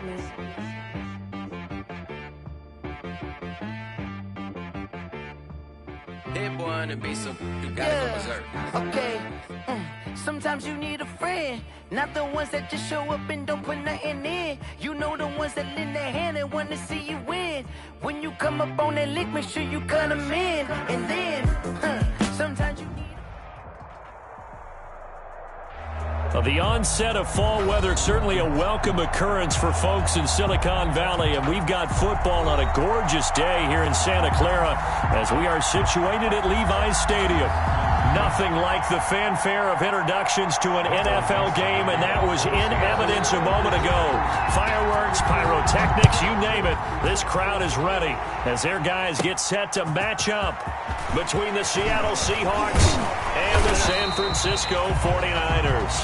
promise. Hit one and be some, you gotta go berserk. Okay. Sometimes you need a friend, not the ones that just show up and don't put nothing in. You know the ones that lend their hand and want to see you win. When you come up on that lick, make sure you cut them in. And then, sometimes you need The onset of fall weather, certainly a welcome occurrence for folks in Silicon Valley, and we've got football on a gorgeous day here in Santa Clara as we are situated at Levi's Stadium. Nothing like the fanfare of introductions to an NFL game, and that was in evidence a moment ago. Fireworks, pyrotechnics, you name it. This crowd is ready as their guys get set to match up between the Seattle Seahawks and the San Francisco 49ers.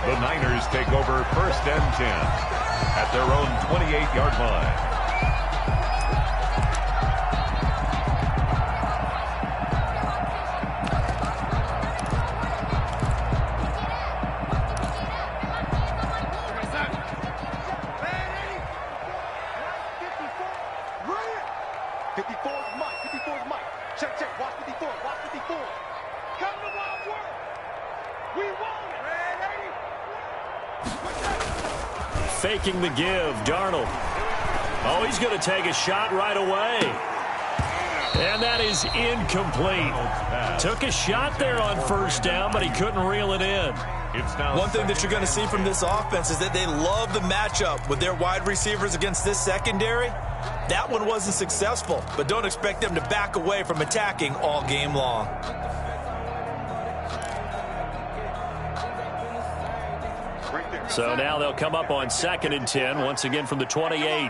The Niners take over 1st and 10 at their own 28-yard line. Faking the give, Darnold. Oh, he's going to take a shot right away. And that is incomplete. Took a shot there on 1st down, but he couldn't reel it in. One thing that you're going to see from this offense is that they love the matchup with their wide receivers against this secondary. That one wasn't successful, but don't expect them to back away from attacking all game long. So now they'll come up on 2nd and 10, once again from the 28.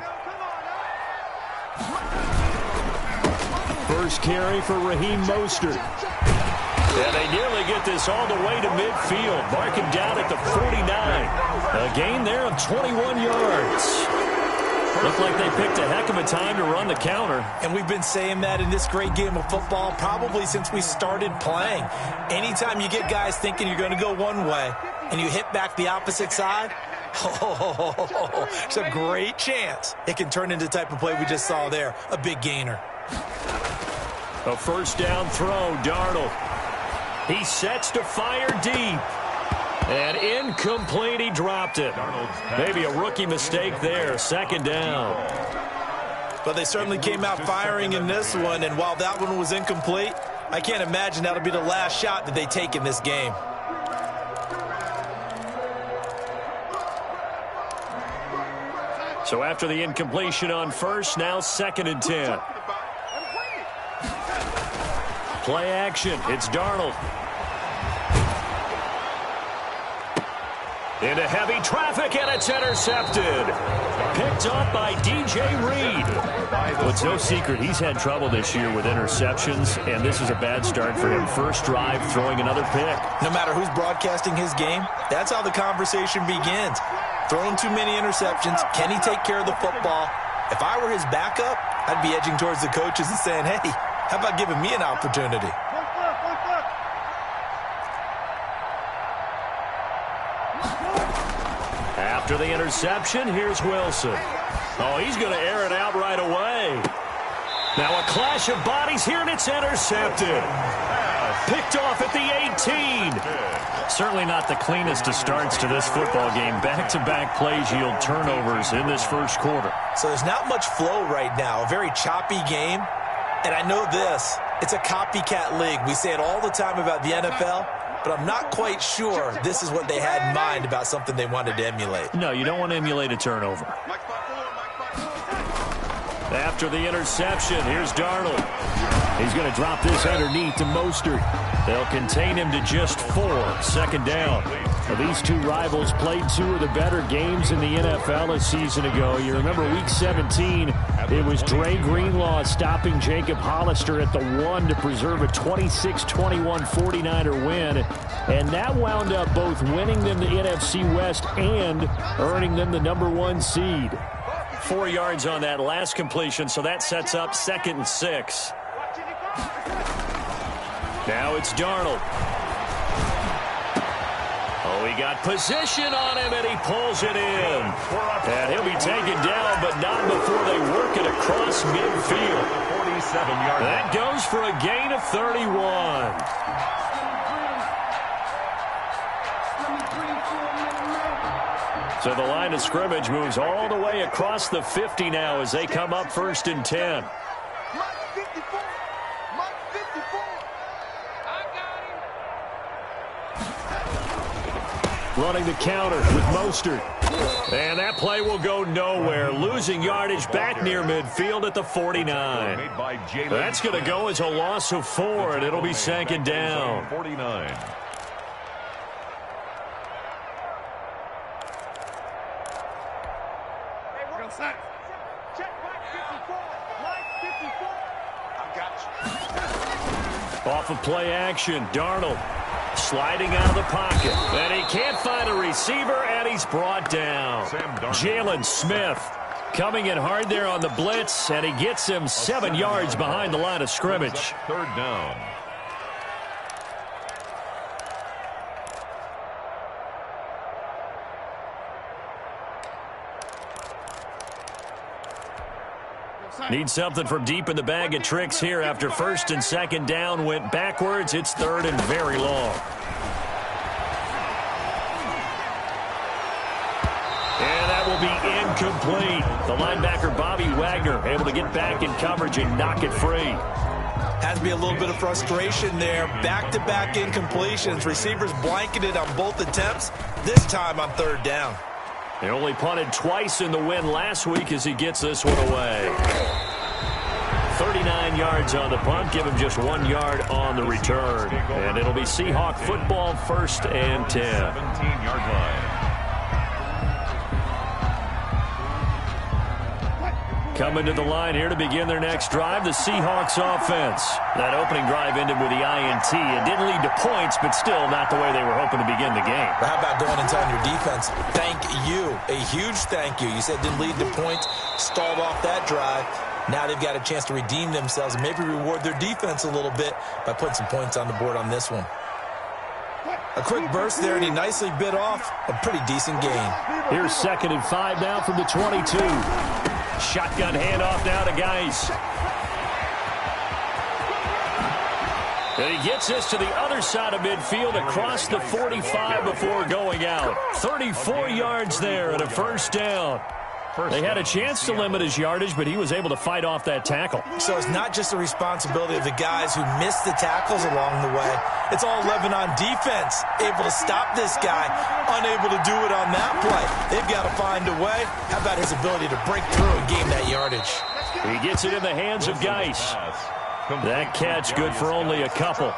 First carry for Raheem Mostert. And they nearly get this all the way to midfield. Mark him down at the 49. A gain there of 21 yards. Looked like they picked a heck of a time to run the counter. And we've been saying that in this great game of football probably since we started playing. Anytime you get guys thinking you're going to go one way and you hit back the opposite side, it's a great chance it can turn into the type of play we just saw there, a big gainer. A 1st down throw, Darnold. He sets to fire deep. And incomplete, he dropped it. Maybe a rookie mistake there, 2nd down. But they certainly came out firing in this one, and while that one was incomplete, I can't imagine that'll be the last shot that they take in this game. So after the incompletion on 1st, now 2nd and 10. Play action, it's Darnold. Into heavy traffic, and it's intercepted. Picked off by DJ Reed. Well, it's no secret he's had trouble this year with interceptions, and this is a bad start for him. First drive, throwing another pick. No matter who's broadcasting his game, that's how the conversation begins. Throwing too many interceptions, can he take care of the football? If I were his backup, I'd be edging towards the coaches and saying, hey, how about giving me an opportunity? After the interception, here's Wilson. Oh, he's going to air it out right away. Now a clash of bodies here, and it's intercepted. Picked off at the 18. Certainly not the cleanest of starts to this football game. Back-to-back plays yield turnovers in this 1st quarter. So there's not much flow right now. A very choppy game. And I know this. It's a copycat league. We say it all the time about the NFL. But I'm not quite sure this is what they had in mind about something they wanted to emulate. No, you don't want to emulate a turnover. After the interception, here's Darnold. He's going to drop this underneath to Mostert. They'll contain him to just 4. 2nd down. Now, these two rivals played 2 of the better games in the NFL a season ago. You remember Week 17, it was Dre Greenlaw stopping Jacob Hollister at the 1 to preserve a 26-21 49er win. And that wound up both winning them the NFC West and earning them the #1 seed. 4 yards on that last completion, so that sets up 2nd and 6. Now it's Darnold. Oh, he got position on him, and he pulls it in. And he'll be taken down, but not before they work it across midfield. 47-yard. That goes for a gain of 31. So the line of scrimmage moves all the way across the 50 now as they come up 1st and 10. Running the counter with Mostert. And that play will go nowhere. Losing yardage back near midfield at the 49. That's going to go as a loss of 4, and it'll be 2nd down. 49. Off of play action, Darnold sliding out of the pocket. And he can't find a receiver, and he's brought down. Jalen Smith coming in hard there on the blitz, and he gets him 7 yards behind the line of scrimmage. 3rd down. Need something from deep in the bag of tricks here after 1st and 2nd down went backwards. It's 3rd and very long. And that will be incomplete. The linebacker, Bobby Wagner, able to get back in coverage and knock it free. Has to be a little bit of frustration there. Back-to-back incompletions. Receivers blanketed on both attempts. This time on 3rd down. They only punted twice in the win last week as he gets this one away. 39 yards on the punt. Give him just 1 yard on the return. And it'll be Seahawk football 1st and 10. 17-yard line. Coming to the line here to begin their next drive, the Seahawks offense. That opening drive ended with the INT. It didn't lead to points, but still not the way they were hoping to begin the game. How about going and telling your defense, thank you, a huge thank you. You said it didn't lead to points, stalled off that drive. Now they've got a chance to redeem themselves and maybe reward their defense a little bit by putting some points on the board on this one. A quick burst there, and he nicely bit off a pretty decent gain. Here's 2nd and 5 now from the 22. Shotgun handoff now to Geis. And he gets this to the other side of midfield across the 45 before going out. 34 yards there and a 1st down. They had a chance to limit his yardage, but he was able to fight off that tackle. So it's not just the responsibility of the guys who missed the tackles along the way. It's all 11 on defense, able to stop this guy, unable to do it on that play. They've got to find a way. How about his ability to break through and gain that yardage? He gets it in the hands of Geis. That catch good for only a couple.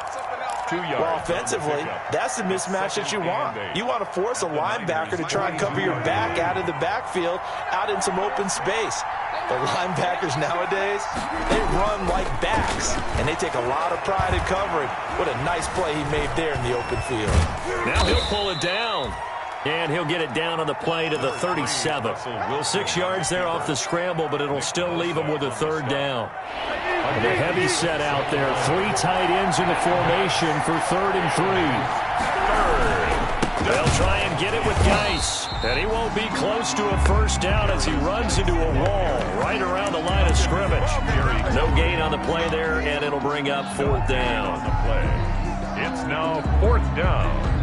2 yards. Well, offensively, that's the mismatch that you want. You want to force a linebacker to try and cover your back out of the backfield, out in some open space. The linebackers nowadays, they run like backs, and they take a lot of pride in covering. What a nice play he made there in the open field. Now he'll pull it down. And he'll get it down on the play to the 37. 6 yards there off the scramble, but it'll still leave him with a 3rd down. And a heavy set out there. 3 tight ends in the formation for 3rd and 3. They'll try and get it with Geis. And he won't be close to a 1st down as he runs into a wall right around the line of scrimmage. No gain on the play there, and it'll bring up 4th down. It's now 4th down.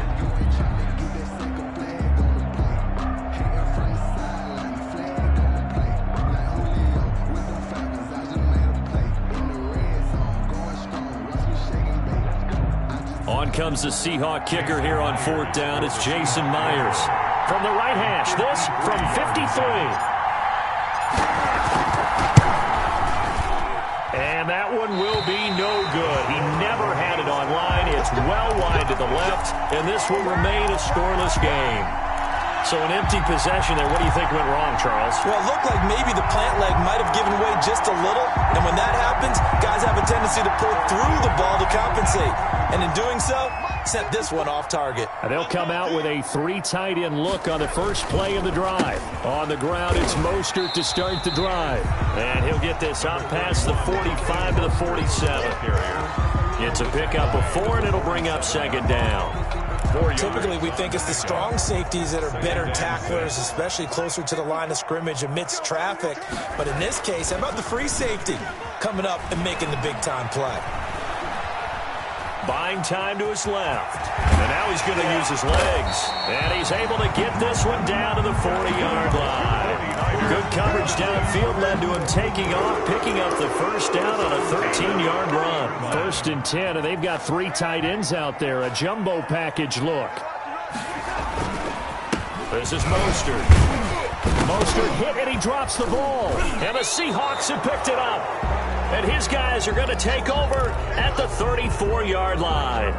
On comes the Seahawk kicker here on 4th down. It's Jason Myers. From the right hash, this from 53. And that one will be no good. He never had it on line. It's well wide to the left, and this will remain a scoreless game. So an empty possession there. What do you think went wrong, Charles? Well, it looked like maybe the plant leg might have given way just a little. And when that happens, guys have a tendency to pull through the ball to compensate. And in doing so, sent this one off target. And they'll come out with a 3 tight end look on the first play of the drive. On the ground, it's Mostert to start the drive. And he'll get this out past the 45 to the 47. It's a pickup of 4, and it'll bring up 2nd down. Typically, we think it's the strong safeties that are better tacklers, especially closer to the line of scrimmage amidst traffic. But in this case, how about the free safety coming up and making the big-time play? Buying time to his left. And now he's going to use his legs. And he's able to get this one down to the 40-yard line. Good coverage downfield led to him taking off, picking up the first down on a 13-yard run. 1st and 10, and they've got 3 tight ends out there. A jumbo package look. This is Mostert. Mostert hit, and he drops the ball. And the Seahawks have picked it up. And his guys are going to take over at the 34-yard line.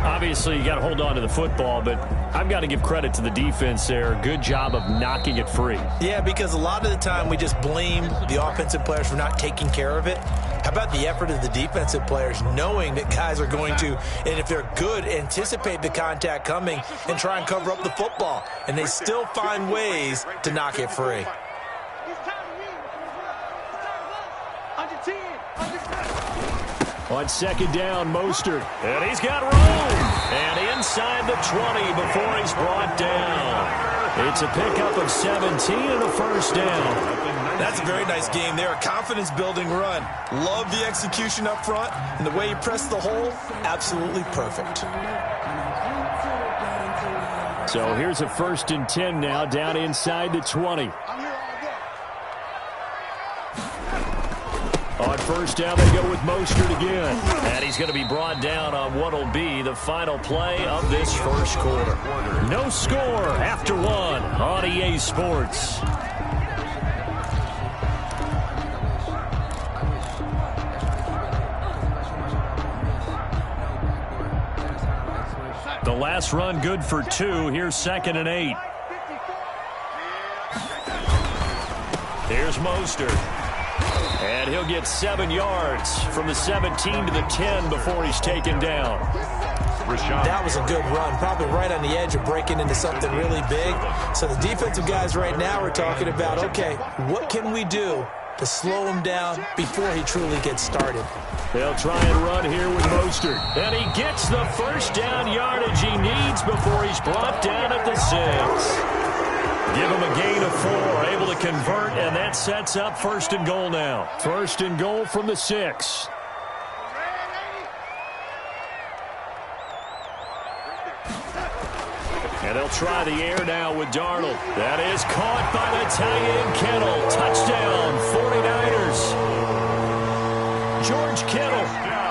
Obviously, you got to hold on to the football, but I've got to give credit to the defense there. Good job of knocking it free. Yeah, because a lot of the time we just blame the offensive players for not taking care of it. How about the effort of the defensive players knowing that guys are going to, and if they're good, anticipate the contact coming and try and cover up the football. And they still find ways to knock it free. On 2nd down, Mostert. And he's got room. And inside the 20 before he's brought down. It's a pickup of 17 and a first down. That's a very nice game there. A confidence-building run. Love the execution up front. And the way he pressed the hole, absolutely perfect. So here's a 1st and 10 now down inside the 20. On 1st down, they go with Mostert again. And he's going to be brought down on what will be the final play of this first quarter. No score after 1 on EA Sports. The last run good for 2. Here's 2nd and 8. Here's Mostert. And he'll get 7 yards from the 17 to the 10 before he's taken down. That was a good run, probably right on the edge of breaking into something really big. So the defensive guys right now are talking about, okay, what can we do to slow him down before he truly gets started? They'll try and run here with Mostert. And he gets the first down yardage he needs before he's brought down at the 6. Give him a gain of 4, able to convert, and that sets up 1st and goal now. 1st and goal from the 6. And they'll try the air now with Darnold. That is caught by the tight end Kittle. Touchdown, 49ers. George Kittle,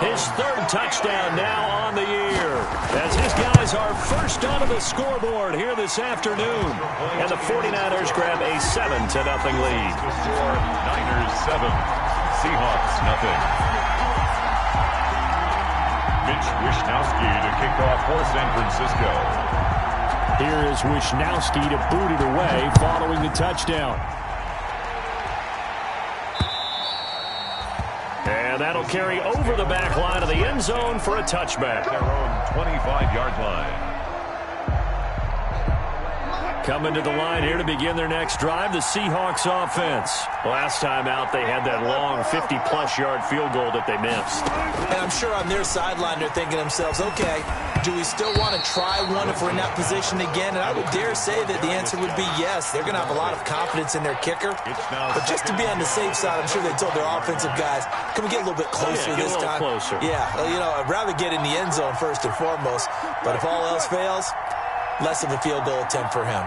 his 3rd touchdown now on the year. As his guys are first onto the scoreboard here this afternoon. And the 49ers grab a 7-0 lead. The score, Niners 7, Seahawks 0. Mitch Wishnowsky to kick off for San Francisco. Here is Wishnowsky to boot it away following the touchdown. And that'll carry over the back line of the end zone for a touchback. Their own 25-yard line. Coming to the line here to begin their next drive, the Seahawks offense. Last time out, they had that long 50-plus yard field goal that they missed. And I'm sure on their sideline, they're thinking to themselves, okay, do we still want to try one if we're in that position again? And I would dare say that the answer would be yes. They're going to have a lot of confidence in their kicker. But just to be on the safe side, I'm sure they told their offensive guys, can we get a little bit closer this time? Closer. Yeah, you know, I'd rather get in the end zone first and foremost. But if all else fails, less of a field goal attempt for him.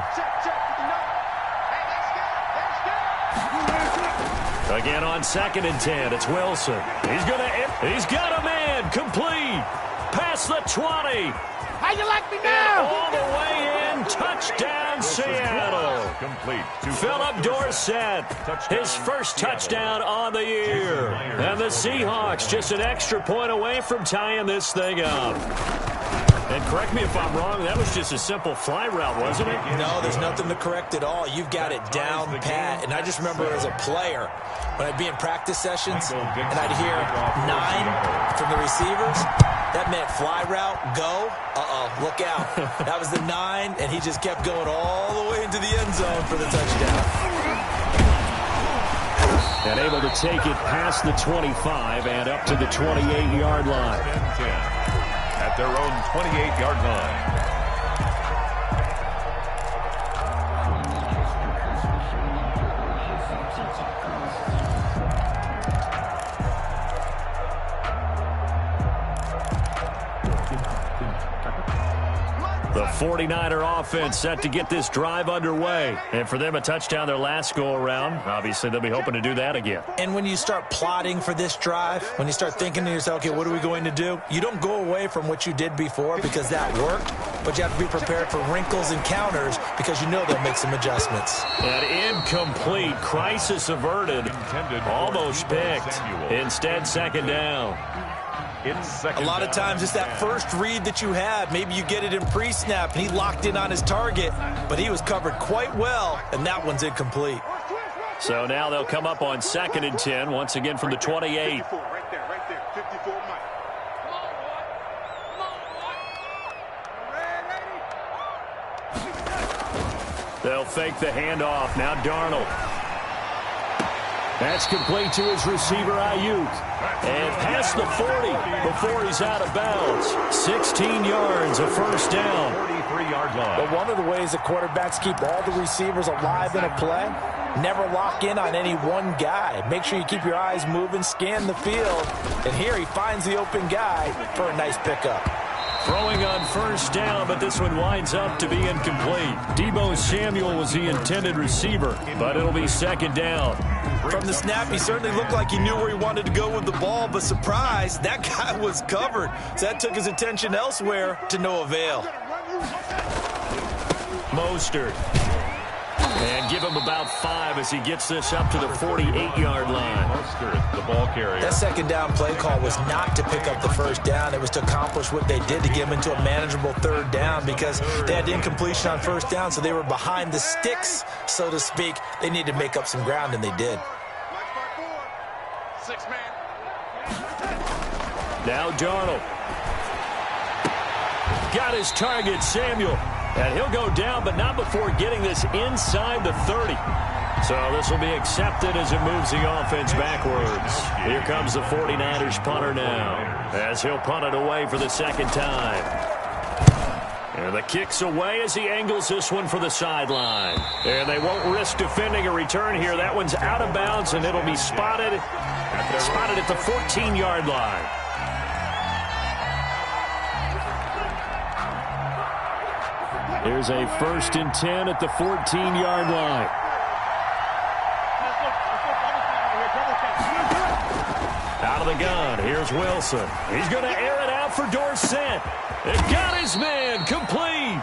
Again on 2nd and 10, it's Wilson. He's got a man, complete. Past the 20. How you like me now? And all the way in, touchdown Seattle. Complete. Philip Dorsett, his first touchdown on the year. And the Seahawks just an extra point away from tying this thing up. And correct me if I'm wrong, that was just a simple fly route, wasn't it? No, there's nothing to correct at all. You've got it down pat. And I just remember as a player, when I'd be in practice sessions and I'd hear 9 from the receivers, that meant fly route, go, look out. That was the 9, and he just kept going all the way into the end zone for the touchdown. And able to take it past the 25 and up to the 28-yard line. At their own 28-yard line. The 49er offense set to get this drive underway. And for them, a touchdown their last go-around. Obviously, they'll be hoping to do that again. And when you start plotting for this drive, when you start thinking to yourself, okay, what are we going to do? You don't go away from what you did before because that worked, but you have to be prepared for wrinkles and counters because you know they'll make some adjustments. An incomplete, crisis averted, almost picked. Instead, second down. A lot of times it's that first read that you have. Maybe you get it in pre-snap, and he locked in on his target, but he was covered quite well, and that one's incomplete. So now they'll come up on 2nd and 10, once again from the 28. They'll fake the handoff. Now Darnold. That's complete to his receiver, Ayuk. And past the 40 before he's out of bounds. 16 yards, a first down. 43-yard line. But one of the ways that quarterbacks keep all the receivers alive in a play, never lock in on any one guy. Make sure you keep your eyes moving, scan the field. And here he finds the open guy for a nice pickup. Throwing on first down, but this one winds up to be incomplete. Deebo Samuel was the intended receiver, but it'll be second down. From the snap, he certainly looked like he knew where he wanted to go with the ball, but surprise, that guy was covered. So that took his attention elsewhere to no avail. Mostert. And give him about 5 as he gets this up to the 48-yard line. Mostert, the ball carrier. That second down play call was not to pick up the first down. It was to accomplish what they did to get them into a manageable third down because they had incompletion on first down, so they were behind the sticks, so to speak. They needed to make up some ground, and they did. Now Darnold. Got his target, Samuel. And he'll go down, but not before getting this inside the 30. So this will be accepted as it moves the offense backwards. Here comes the 49ers punter now, as he'll punt it away for the second time. And the kick's away as he angles this one for the sideline. And they won't risk defending a return here. That one's out of bounds, and it'll be spotted at the 14-yard line. Here's a 1st and 10 at the 14-yard line. Out of the gun, here's Wilson. He's going to air it out for Dorsett. It got his man complete.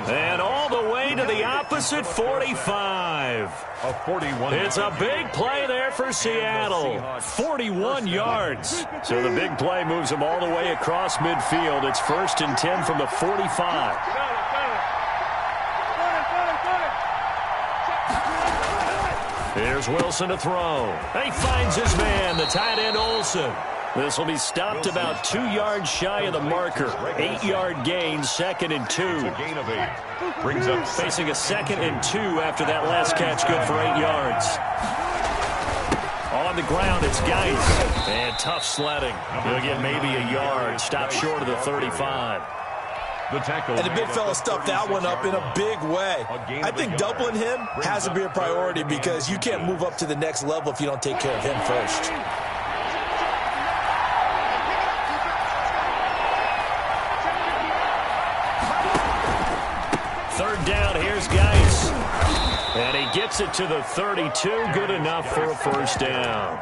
And all the way to the opposite 45. It's a big play there for Seattle. 41 yards. So the big play moves them all the way across midfield. It's 1st and 10 from the 45. Here's Wilson to throw. He finds his man, the tight end Olsen. This will be stopped about 2 yards shy of the marker. 8-yard gain, 2nd and 2. Gain of 8. Brings up facing a 2nd and 2 after that last catch, good for 8 yards. On the ground, it's Geis. And tough sledding. He'll get maybe a yard. Stop short of the 35. the tackle. And the big fella stuffed that one up in a big way. I think doubling him has to be a priority because you can't move up to the next level if you don't take care of him first. Third down, here's Geis. And he gets it to the 32, good enough for a first down.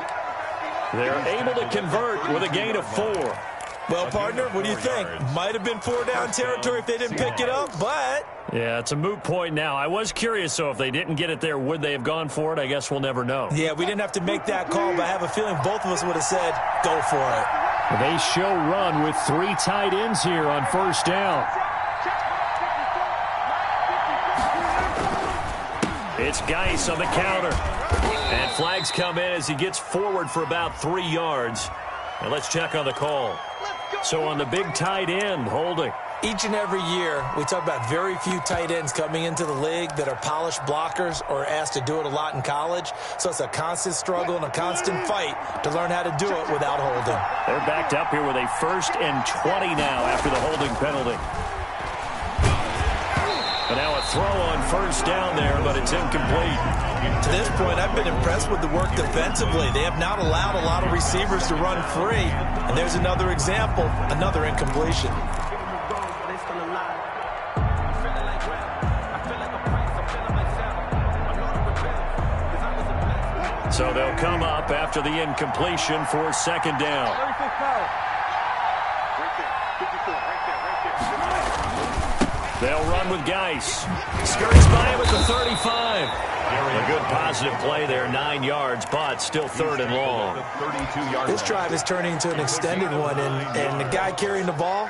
They're able to convert with a gain of 4. Well, partner, what do you think? Might have been 4-down territory if they didn't pick it up, but... Yeah, it's a moot point now. I was curious, so if they didn't get it there, would they have gone for it? I guess we'll never know. Yeah, we didn't have to make that call, but I have a feeling both of us would have said, go for it. They show run with 3 tight ends here on first down. It's Geis on the counter. And flags come in as he gets forward for about 3 yards. And let's check on the call. So on the big tight end, holding. Each and every year, we talk about very few tight ends coming into the league that are polished blockers or asked to do it a lot in college. So it's a constant struggle and a constant fight to learn how to do it without holding. They're backed up here with a 1st and 20 now after the holding penalty. And now a throw on first down there, but it's incomplete. To this point, I've been impressed with the work defensively. They have not allowed a lot of receivers to run free. And there's another example, another incompletion. So they'll come up after the incompletion for second down. They'll run with Geis. Skirts by him at the 35. A good positive play there, 9 yards, but still third and long. This drive is turning into an extended one, and the guy carrying the ball,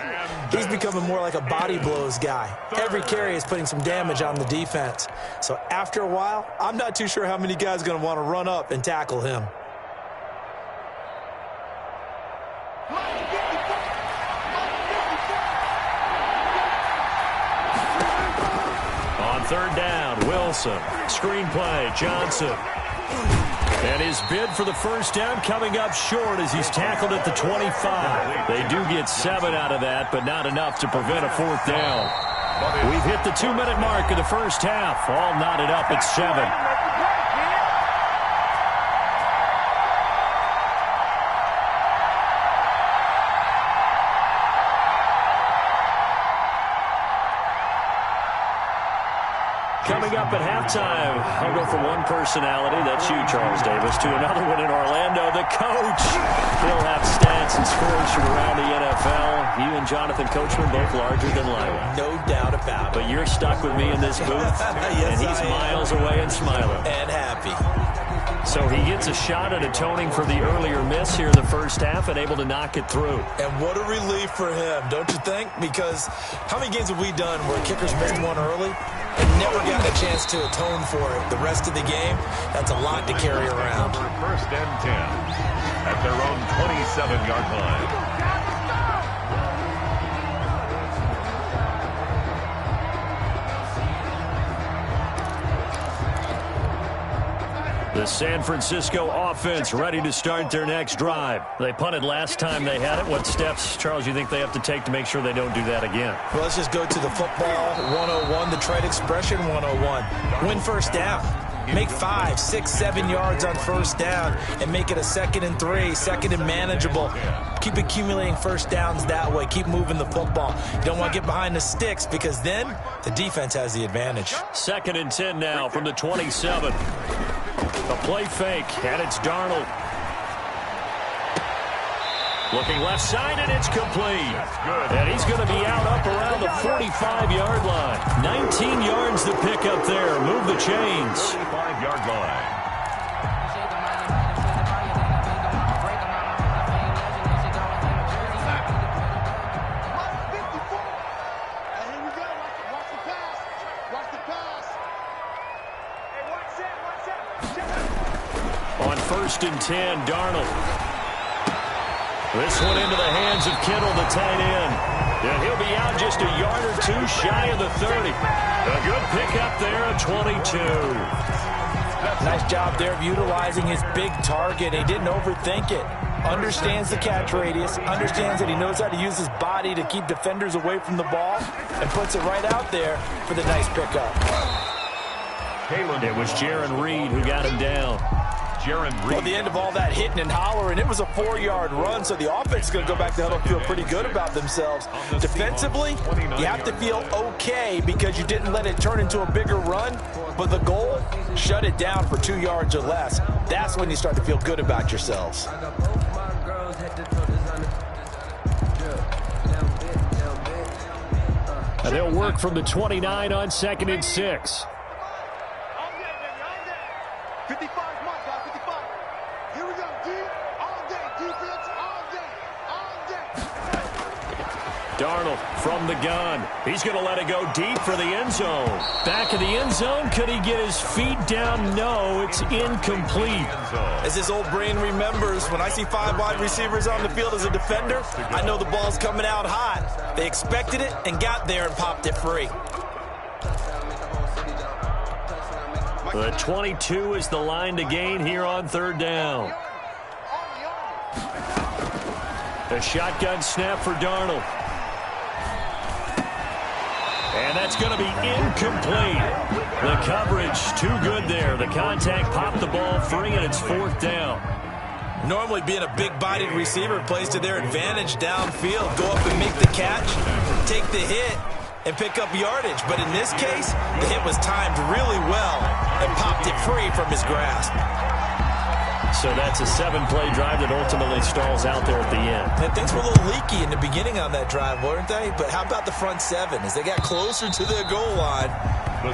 he's becoming more like a body blows guy. Every carry is putting some damage on the defense. So after a while, I'm not too sure how many guys are going to want to run up and tackle him. Third down, Wilson. Screen play, Johnson. And his bid for the first down coming up short as he's tackled at the 25. They do get 7 out of that, but not enough to prevent a fourth down. We've hit the 2-minute mark of the first half. All knotted up at 7. Coming up at halftime, I'll go from one personality, that's you, Charles Davis, to another one in Orlando, the coach. He'll have stats and scores from around the NFL. You and Jonathan Coachman both larger than life. No doubt about it. But you're stuck with me in this booth, yes, and he's miles away and smiling. And happy. So he gets a shot at atoning for the earlier miss here in the first half and able to knock it through. And what a relief for him, don't you think? Because how many games have we done where kickers missed one early and never gotten a chance to atone for it the rest of the game? That's a lot to carry around. First and 10 at their own 27-yard line. The San Francisco offense ready to start their next drive. They punted last time they had it. What steps, Charles, you think they have to take to make sure they don't do that again? Well, let's just go to the football 101, the trade expression 101. Win first down. Make 5, 6, 7 yards on first down and make it a 2nd and 3, 2nd and manageable. Keep accumulating first downs that way. Keep moving the football. You don't want to get behind the sticks because then the defense has the advantage. 2nd and 10 now from the 27. A play fake, and it's Darnold. Looking left side, and it's complete. And he's going to be out up around the 45-yard line. 19 yards to pick up there. Move the chains. 45-yard line. On 1st and 10, Darnold. This one into the hands of Kittle, the tight end. And he'll be out just a yard or two shy of the 30. A good pickup there at 22. Nice job there of utilizing his big target. He didn't overthink it. Understands the catch radius. Understands that he knows how to use his body to keep defenders away from the ball. And puts it right out there for the nice pickup. It was Jaron Reed who got him down. Well, the end of all that hitting and hollering, it was a 4-yard run, so the offense is going to go back to huddle and feel pretty good about themselves. Defensively, you have to feel okay because you didn't let it turn into a bigger run, but the goal, shut it down for 2 yards or less. That's when you start to feel good about yourselves. And they'll work from the 29 on 2nd and 6. 55, come on, guys, 55. Here we go, D, all day, defense, all day. Darnold from the gun. He's going to let it go deep for the end zone. Back of the end zone. Could he get his feet down? No, it's incomplete. As his old brain remembers, when I see 5 wide receivers on the field as a defender, I know the ball's coming out hot. They expected it and got there and popped it free. The 22 is the line to gain here on 3rd down. A shotgun snap for Darnold. And that's going to be incomplete. The coverage too good there. The contact popped the ball free, and it's 4th down. Normally being a big-bodied receiver plays to their advantage downfield. Go up and make the catch, take the hit, and pick up yardage. But in this case, the hit was timed really well and popped it free from his grasp. So that's a 7-play drive that ultimately stalls out there at the end. And things were a little leaky in the beginning on that drive, weren't they? But how about the front 7? As they got closer to the goal line,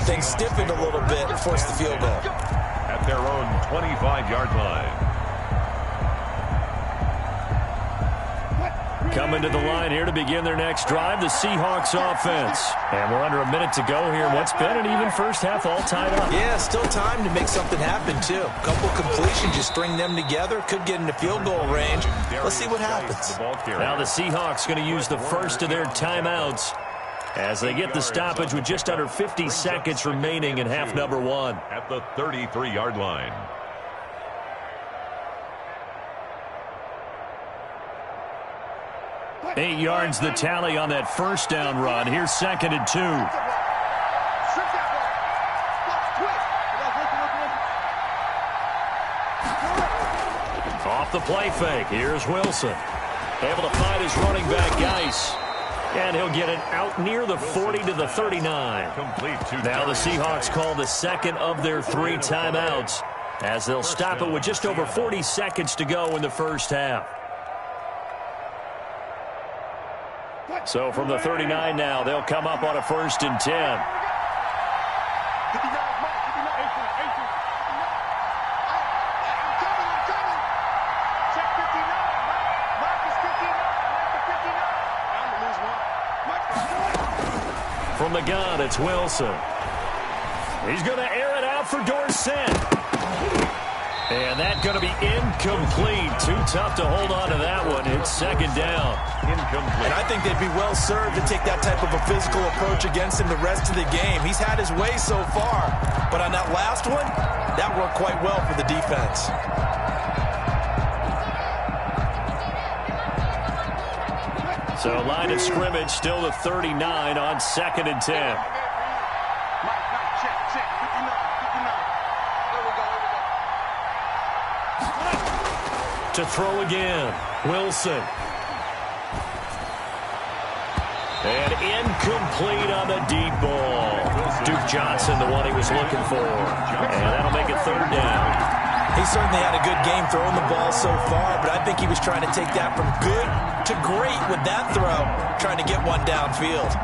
things stiffened a little bit and forced the field goal. At their own 25-yard line. Coming to the line here to begin their next drive, the Seahawks offense. And we're under a minute to go here. What's been an even first half all tied up. Yeah, still time to make something happen, too. A couple completions, you string them together, could get into field goal range. Let's see what happens. Now the Seahawks going to use the first of their timeouts as they get the stoppage with just under 50 seconds remaining in half number 1. At the 33-yard line. 8 yards the tally on that first down run. Here's 2nd and 2. Off the play fake. Here's Wilson. Able to find his running back, Geis. And he'll get it out near the 40 to the 39. Now the Seahawks call the second of their 3 timeouts as they'll stop it with just over 40 seconds to go in the first half. So from the 39 now, they'll come up on a 1st and 10. From the gun, it's Wilson. He's going to air it out for Dorsett. And that's going to be incomplete. Too tough to hold on to that one. It's 2nd down. Incomplete. And I think they'd be well served to take that type of a physical approach against him the rest of the game. He's had his way so far. But on that last one, that worked quite well for the defense. So line of scrimmage still the 39 on 2nd and 10. To throw again, Wilson. And incomplete on the deep ball. Duke Johnson, the one he was looking for. And that'll make it 3rd down. He certainly had a good game throwing the ball so far, but I think he was trying to take that from good to great with that throw, trying to get one downfield.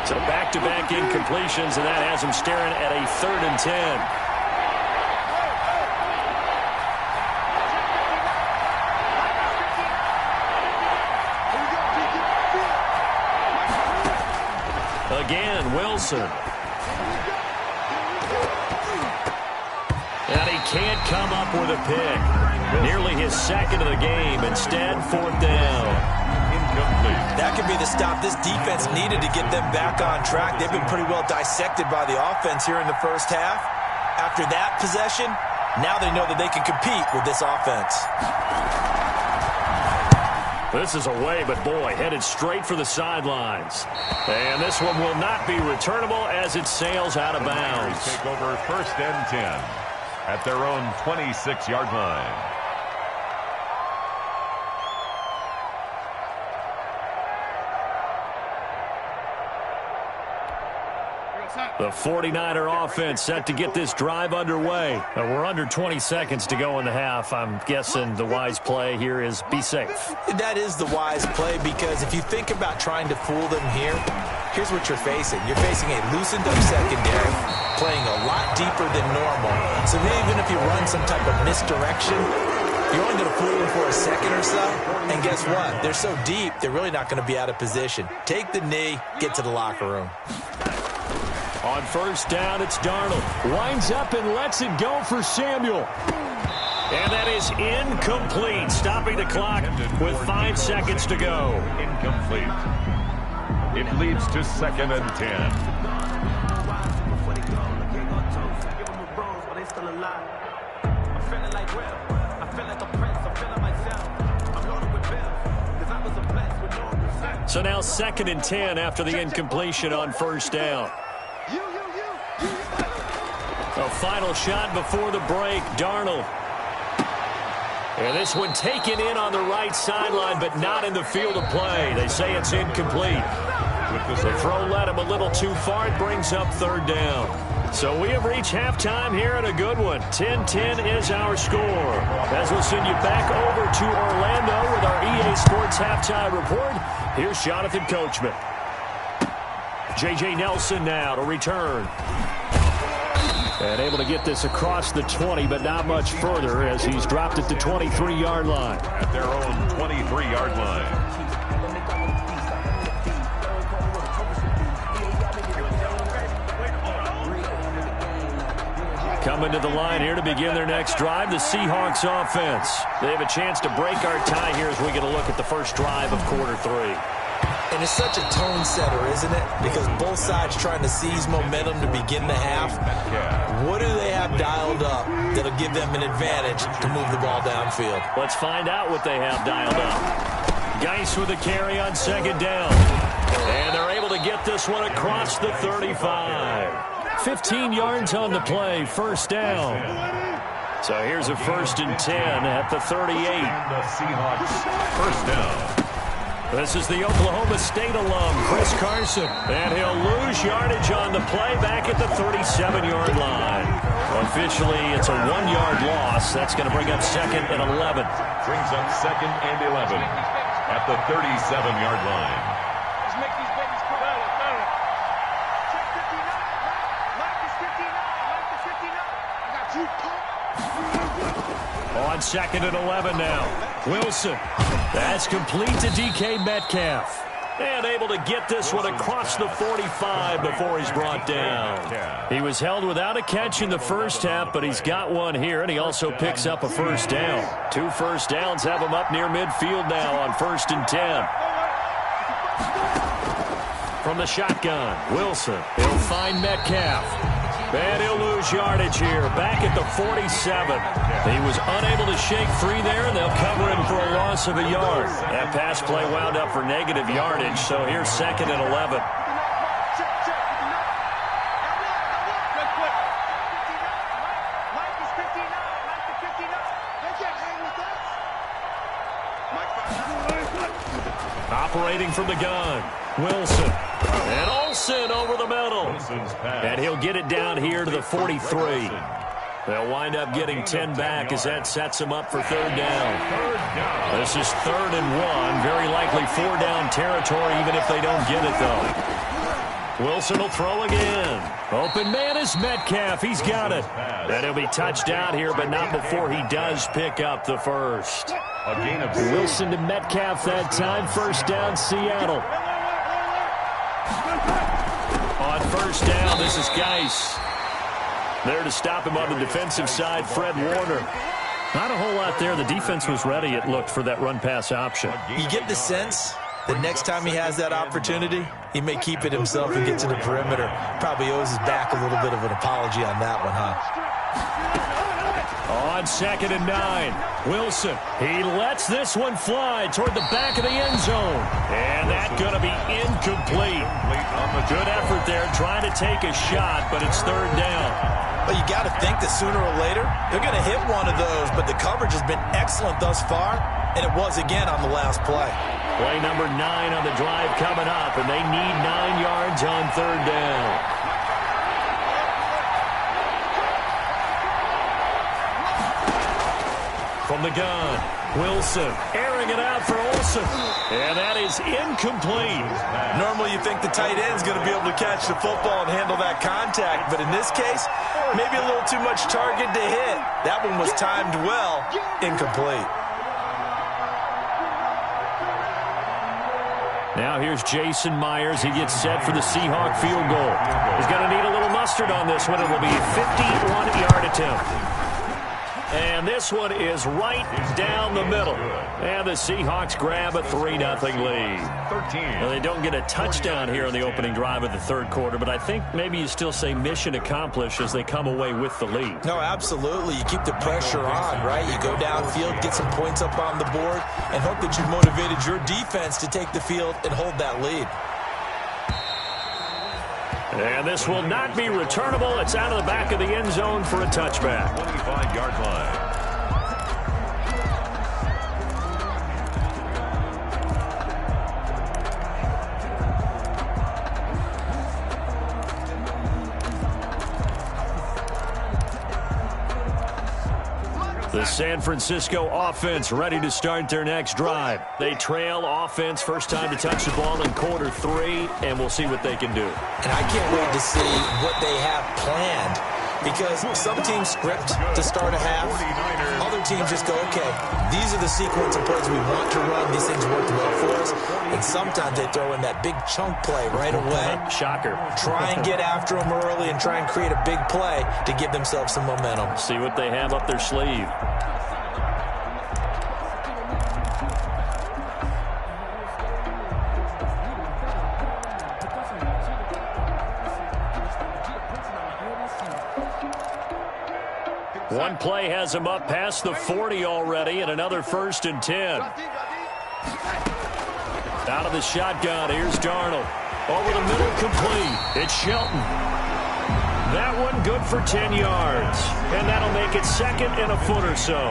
So back-to-back incompletions, and that has him staring at a 3rd and 10. Again, Wilson. And he can't come up with a pick. Nearly his 2nd of the game. Instead, 4th down. Incomplete. That could be the stop this defense needed to get them back on track. They've been pretty well dissected by the offense here in the first half. After that possession, now they know that they can compete with this offense. This is away, but boy, headed straight for the sidelines. And this one will not be returnable as it sails out of bounds. Take over 1st and 10 at their own 26-yard line. The 49er offense set to get this drive underway. We're under 20 seconds to go in the half. I'm guessing the wise play here is be safe. That is the wise play, because if you think about trying to fool them here, here's what you're facing. You're facing a loosened up secondary, playing a lot deeper than normal. So even if you run some type of misdirection, you're only going to fool them for a second or so. And guess what? They're so deep, they're really not going to be out of position. Take the knee, get to the locker room. On 1st down, it's Darnold. Winds up and lets it go for Samuel. And that is incomplete, stopping the clock with 5 seconds to go. Incomplete. It leads to 2nd and 10. So now 2nd and 10 after the incompletion on 1st down. A final shot before the break, Darnold. And this one taken in on the right sideline, but not in the field of play. They say it's incomplete. The throw led him a little too far. It brings up 3rd down. So we have reached halftime here in a good one. 10-10 is our score. As we'll send you back over to Orlando with our EA Sports Halftime Report, here's Jonathan Coachman. J.J. Nelson now to return. And able to get this across the 20, but not much further as he's dropped it to 23-yard line. At their own 23-yard line. Coming to the line here to begin their next drive, the Seahawks offense. They have a chance to break our tie here as we get a look at the first drive of quarter 3. And it's such a tone setter, isn't it? Because both sides trying to seize momentum to begin the half. What do they have dialed up that'll give them an advantage to move the ball downfield? Let's find out what they have dialed up. Geis with a carry on second down. And they're able to get this one across the 35. 15 yards on the play, first down. So here's a 1st and 10 at the 38. The Seahawks first down. This is the Oklahoma State alum, Chris Carson. And he'll lose yardage on the play back at the 37-yard line. Officially, it's a 1-yard loss. That's going to bring up 2nd and 11. Brings up 2nd and 11 at the 37-yard line. Let's make these babies cry. Check 59. Mike is 59. Mike is 59. I got you, punk. On 2nd and 11 now. Wilson. That's complete to DK Metcalf. And able to get this one across the 45 before he's brought down. He was held without a catch in the first half, but he's got one here, and he also picks up a first down. 2 first downs have him up near midfield now on 1st and 10. From the shotgun, Wilson. He'll find Metcalf. And he'll lose yardage here, back at the 47. He was unable to shake free there, and they'll cover him for a loss of a yard. That pass play wound up for negative yardage, so here's 2nd and 11. Operating from the gun, Wilson. And Olsen over the middle. And he'll get it down here to the 43. They'll wind up getting 10 back as that sets them up for 3rd down. This is 3rd and 1. Very likely 4-down territory even if they don't get it, though. Wilson will throw again. Open man is Metcalf. He's got it. And he'll be touched out here, but not before he does pick up the first. A gain of Wilson to Metcalf that time. 1st down, Seattle. On 1st down, this is Geis. There to stop him on the defensive side, Fred Warner. Not a whole lot there. The defense was ready, it looked, for that run-pass option. You get the sense that next time he has that opportunity, he may keep it himself and get to the perimeter. Probably owes his back a little bit of an apology on that one, huh? On 2nd and 9, Wilson. He lets this one fly toward the back of the end zone. And that's going to be incomplete. Good effort there trying to take a shot, but it's 3rd down. Well, you got to think that sooner or later, they're going to hit one of those, but the coverage has been excellent thus far, and it was again on the last play. Play number 9 on the drive coming up, and they need 9 yards on 3rd down. From the gun, Wilson airing it out for Olsen. And that is incomplete. Normally you think the tight end's going to be able to catch the football and handle that contact, but in this case, maybe a little too much target to hit. That one was timed well, incomplete. Now here's Jason Myers. He gets set for the Seahawk field goal. He's going to need a little mustard on this one. It will be a 51-yard attempt. And this one is right down the middle. And the Seahawks grab a 3-0 lead. Well, they don't get a touchdown here in the opening drive of the 3rd quarter, but I think maybe you still say mission accomplished as they come away with the lead. No, absolutely. You keep the pressure on, right? You go downfield, get some points up on the board, and hope that you've motivated your defense to take the field and hold that lead. And this will not be returnable. It's out of the back of the end zone for a touchback. 25-yard line. The San Francisco offense ready to start their next drive. They trail offense, first time to touch the ball in quarter 3, and we'll see what they can do. And I can't wait to see what they have planned, because some teams script to start a half. Other teams just go, okay, these are the sequence of plays we want to run. These things worked well for us. And sometimes they throw in that big chunk play right away. Shocker. Try and get after them early and try and create a big play to give themselves some momentum. See what they have up their sleeve. One play has him up past the 40 already, and another 1st and 10. Out of the shotgun, here's Darnold. Over the middle, complete. It's Shelton. That one good for 10 yards, and that'll make it 2nd and a foot or so.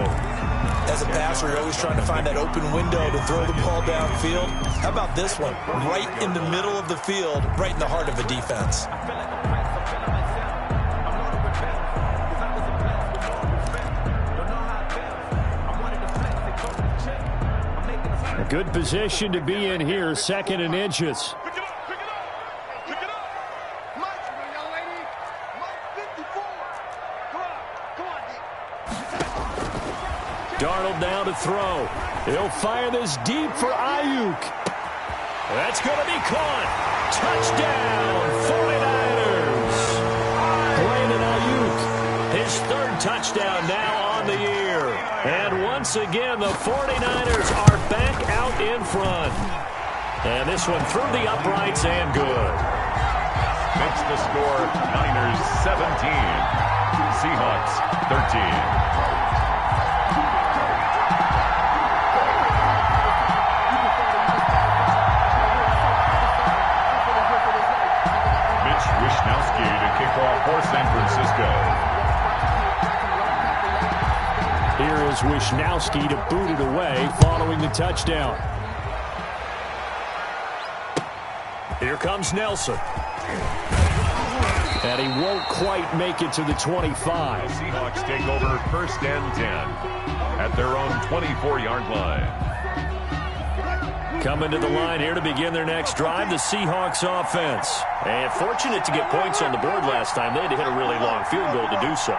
As a passer, you're always trying to find that open window to throw the ball downfield. How about this one? Right in the middle of the field, right in the heart of a defense. Good position to be in here, 2nd and inches. Pick it up, pick it up. Pick it up. Mike, young lady. Mike 54. Come on, Darnold now to throw. He'll fire this deep for Ayuk. That's going to be caught. Touchdown, 49ers. Brandon Ayuk, his 3rd touchdown now on the year. And once again, the 49ers are back out in front. And this one through the uprights and good. Makes the score Niners 17, Seahawks 13. Wishnowski to kick off for San Francisco. Here is Wishnowski to boot it away following the touchdown. Here comes Nelson. And he won't quite make it to the 25. The Seahawks take over 1st and 10 at their own 24-yard line. Coming to the line here to begin their next drive, the Seahawks offense. And fortunate to get points on the board last time. They had to hit a really long field goal to do so.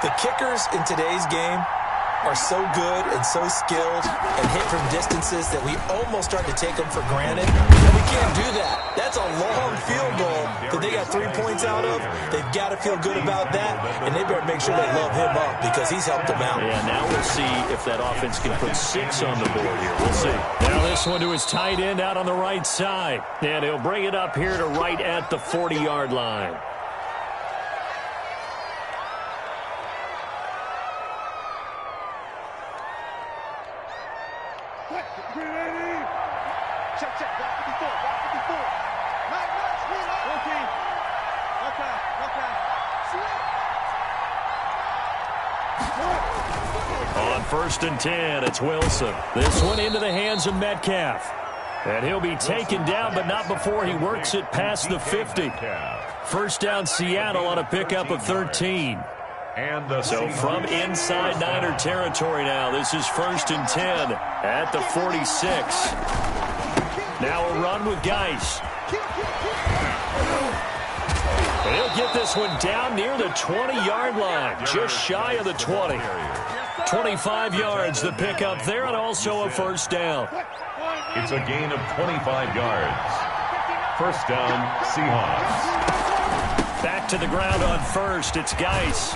The kickers in today's game are so good and so skilled and hit from distances that we almost start to take them for granted. And we can't do that. That's a long field goal that they got 3 points out of. They've got to feel good about that, and they better make sure they love him up because he's helped them out. Yeah, now we'll see if that offense can put 6 on the board here. We'll see. Now this one to his tight end out on the right side. And he'll bring it up here to right at the 40-yard line. Check, block 54, block 54. Nice, sweetheart. Okay. On 1st and 10, it's Wilson. This one into the hands of Metcalf. And he'll be taken down, but not before he works it past the 50. First down Seattle on a pickup of 13. So from inside Niner territory now, this is 1st and 10 at the 46. Now a run with Geis. And he'll get this one down near the 20-yard line, just shy of the 20. 25 yards, the pickup there, and also a first down. It's a gain of 25 yards. First down, Seahawks. Back to the ground on first, it's Geis.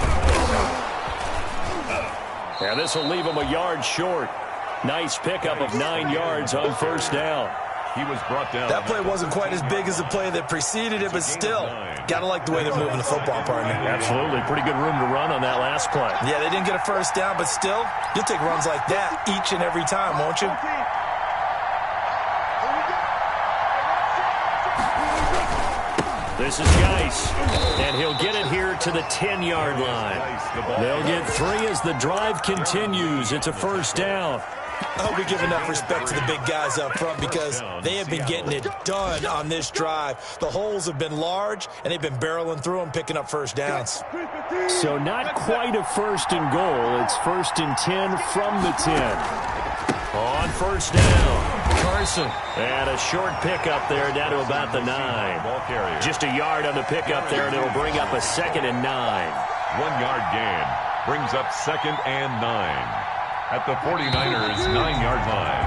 And this will leave him a yard short. Nice pickup of 9 yards on first down. He was brought down. That play wasn't quite as big as the play that preceded it, but still, got to like the way they're moving the football, partner. Absolutely. Pretty good room to run on that last play. Yeah, they didn't get a first down, but still, you'll take runs like that each and every time, won't you? This is Geis, and he'll get it here to the 10-yard line. They'll get 3 as the drive continues. It's a first down. I hope we give enough respect to the big guys up front because they have been getting it done on this drive. The holes have been large, and they've been barreling through them, picking up first downs. So not quite a first and goal. It's 1st and 10 from the 10. On first down, Carson. And a short pickup there down to about the 9. Just a yard on the pickup there, and it'll bring up a 2nd and 9. 1 yard gain brings up 2nd and 9. At the 49ers' 9-yard line.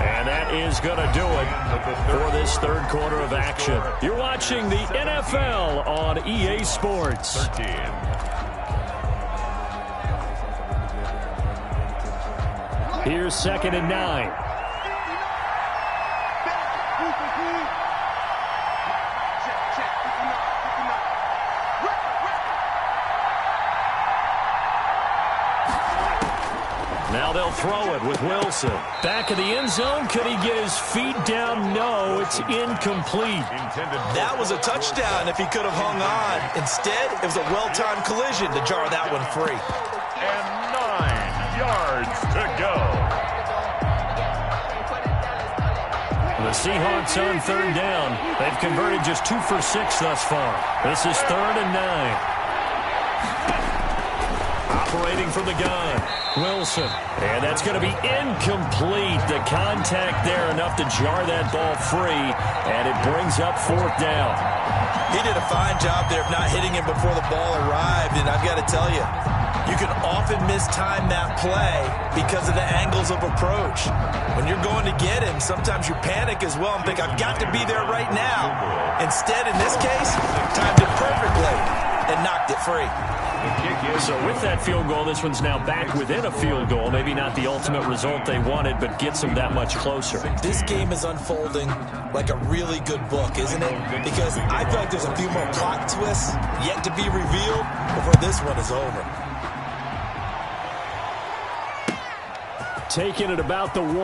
And that is going to do it for this third quarter of action. You're watching the NFL on EA Sports. 13. Here's 2nd and 9. Now they'll throw it with Wilson. Back in the end zone. Could he get his feet down? No, it's incomplete. That was a touchdown if he could have hung on. Instead, it was a well-timed collision to jar that one free. And 9 yards to go. The Seahawks on 3rd down. They've converted just 2 for 6 thus far. This is 3rd and 9. Operating from the gun, Wilson. And that's going to be incomplete. The contact there enough to jar that ball free, and it brings up 4th down. He did a fine job there of not hitting him before the ball arrived, and I've got to tell you, you can often mistime that play because of the angles of approach. When you're going to get him, sometimes you panic as well and think, I've got to be there right now. Instead, in this case, timed it perfectly and knocked it free. So with that field goal, this one's now back within a field goal. Maybe not the ultimate result they wanted, but gets them that much closer. This game is unfolding like a really good book, isn't it? Because I feel like there's a few more plot twists yet to be revealed before this one is over. Taking it about the 1.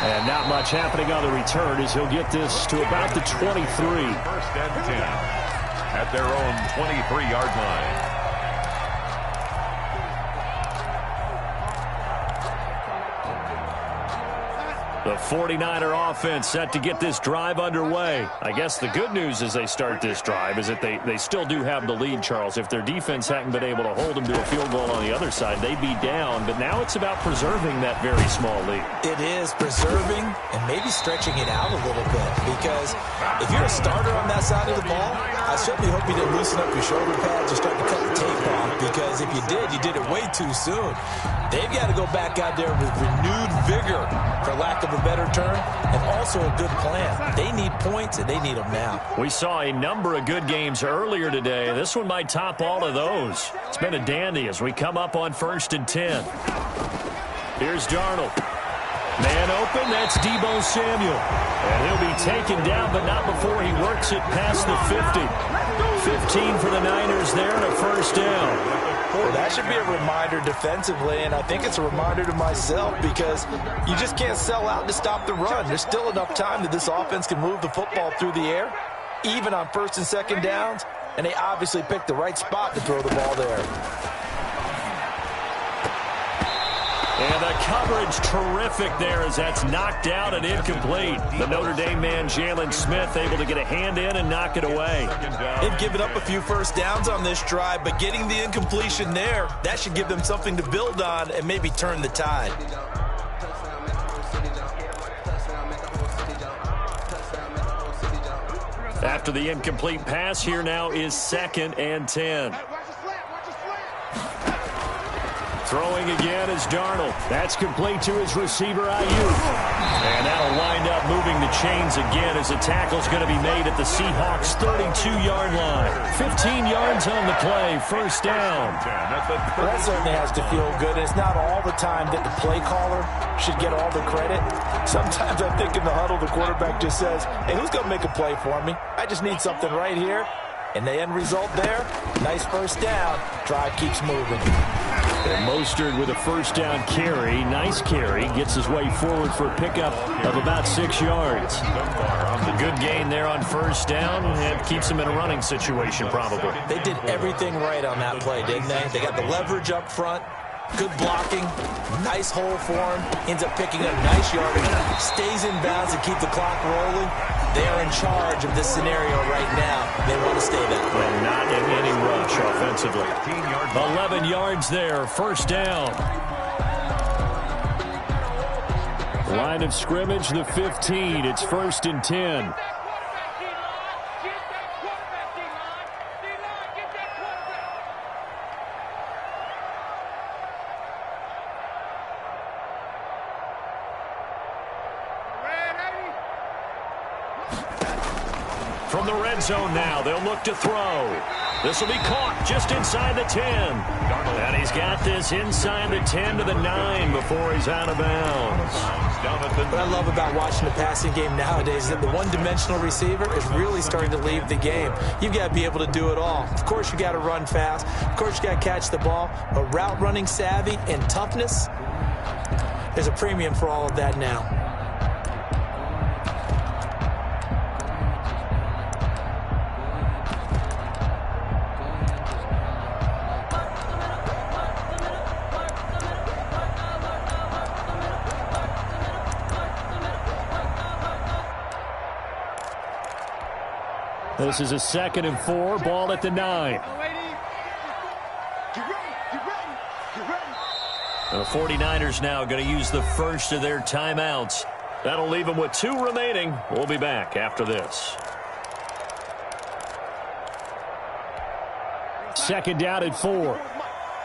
And not much happening on the return as he'll get this to about the 23. 1st and 10. At their own 23-yard line. The 49er offense set to get this drive underway. I guess the good news as they start this drive is that they still do have the lead, Charles. If their defense hadn't been able to hold them to a field goal on the other side, they'd be down. But now it's about preserving that very small lead. It is preserving and maybe stretching it out a little bit. Because if you're a starter on that side of the ball, I certainly hope you didn't loosen up your shoulder pads or start to cut the tape off. Because if you did it way too soon. They've got to go back out there with renewed vigor, for lack of a better term, and also a good plan. They need points, and they need them now. We saw a number of good games earlier today. This one might top all of those. It's been a dandy as we come up on 1st and 10. Here's Darnold. Man open, that's Deebo Samuel. And he'll be taken down, but not before he works it past the 50. 15 for the Niners there and a 1st down. Well, that should be a reminder defensively, and I think it's a reminder to myself because you just can't sell out to stop the run. There's still enough time that this offense can move the football through the air, even on 1st and 2nd downs, and they obviously picked the right spot to throw the ball there. And the coverage terrific there as that's knocked out and incomplete. The Notre Dame man, Jalen Smith, able to get a hand in and knock it away. They've given up a few 1st downs on this drive, but getting the incompletion there, that should give them something to build on and maybe turn the tide. After the incomplete pass, here now is 2nd and 10. Throwing again is Darnold. That's complete to his receiver, Ayuk. And that'll wind up moving the chains again as the tackle's going to be made at the Seahawks' 32-yard line. 15 yards on the play, 1st down. Well, that certainly has to feel good. It's not all the time that the play caller should get all the credit. Sometimes I think in the huddle, the quarterback just says, hey, who's going to make a play for me? I just need something right here. And the end result there, nice 1st down. Drive keeps moving. And Mostert with a 1st down carry. Nice carry. Gets his way forward for a pickup of about 6 yards. A good gain there on 1st down. And keeps him in a running situation probably. They did everything right on that play, didn't they? They got the leverage up front. Good blocking, nice hole for him, ends up picking up nice yardage, stays in bounds to keep the clock rolling. They are in charge of this scenario right now. They want to stay that way. And not in any rush offensively. 11 yards there, first down. Line of scrimmage, the 15. It's 1st and 10. From the red zone now, they'll look to throw. This will be caught just inside the 10. And he's got this inside the 10 to the 9 before he's out of bounds. What I love about watching the passing game nowadays is that the one-dimensional receiver is really starting to leave the game. You've got to be able to do it all. Of course, you got to run fast. Of course, you got to catch the ball. But route running savvy and toughness, there's a premium for all of that now. This is a 2nd and 4, ball at the 9. The 49ers now going to use the first of their timeouts. That'll leave them with 2 remaining. We'll be back after this. 2nd down at 4.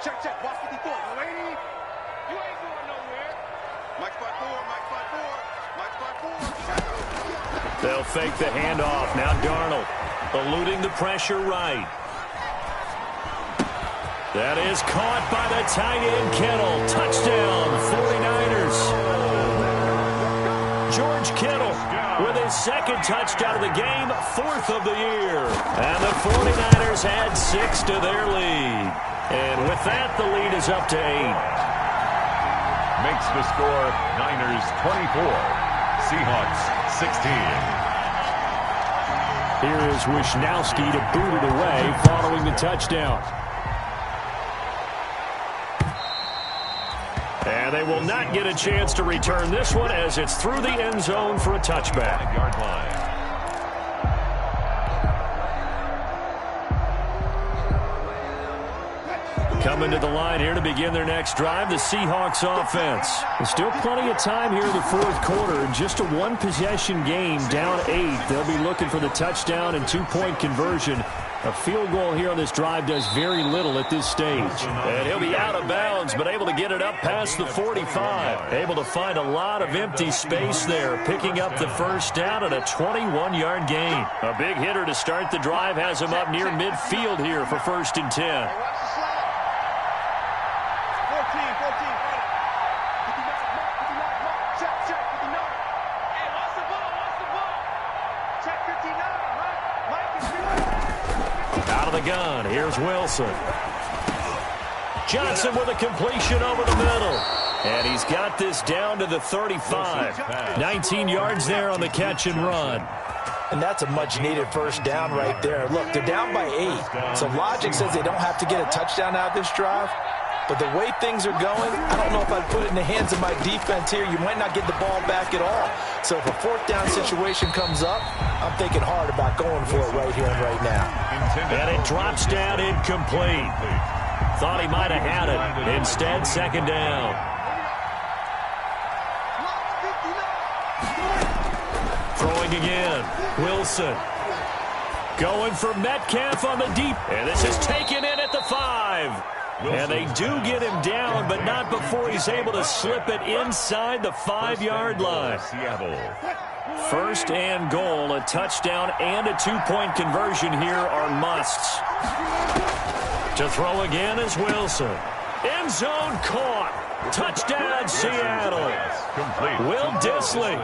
Check, check. Watch 54. Lady, you ain't going nowhere. Mike spot 4, Mike spot 4, Mike spot 4. They'll fake the handoff. Now Darnold eluding the pressure right. That is caught by the tight end Kittle. Touchdown, 49ers. George Kittle with his 2nd touchdown of the game, 4th of the year. And the 49ers add 6 to their lead. And with that, the lead is up to 8. Makes the score Niners 24, Seahawks 16. Here is Wisnowski to boot it away following the touchdown. And they will not get a chance to return this one as it's through the end zone for a touchback. 5-yard line. Coming to the line here to begin their next drive, the Seahawks offense. There's still plenty of time here in the 4th quarter. Just a one-possession game, down 8. They'll be looking for the touchdown and 2-point conversion. A field goal here on this drive does very little at this stage. And he'll be out of bounds, but able to get it up past the 45. Able to find a lot of empty space there, picking up the first down at a 21-yard gain. A big hitter to start the drive has him up near midfield here for 1st and 10. 14, 14, 59, check, check, 59. Hey, what's the ball? Check 59, Mike is good. Out of the gun, here's Wilson. Johnson with a completion over the middle. And he's got this down to the 35. 19 yards there on the catch and run. And that's a much-needed first down right there. Look, they're down by 8. So logic says they don't have to get a touchdown out of this drive. But the way things are going, I don't know if I'd put it in the hands of my defense here. You might not get the ball back at all. So if a 4th down situation comes up, I'm thinking hard about going for it right here and right now. And it drops down incomplete. Thought he might have had it. Instead, 2nd down. Throwing again. Wilson. Going for Metcalf on the deep. And this is taken in at the 5. And they do get him down, but not before he's able to slip it inside the 5-yard line. First and goal, a touchdown and a 2-point conversion here are musts. To throw again is Wilson. End zone caught. Touchdown, Seattle. Will Dissly,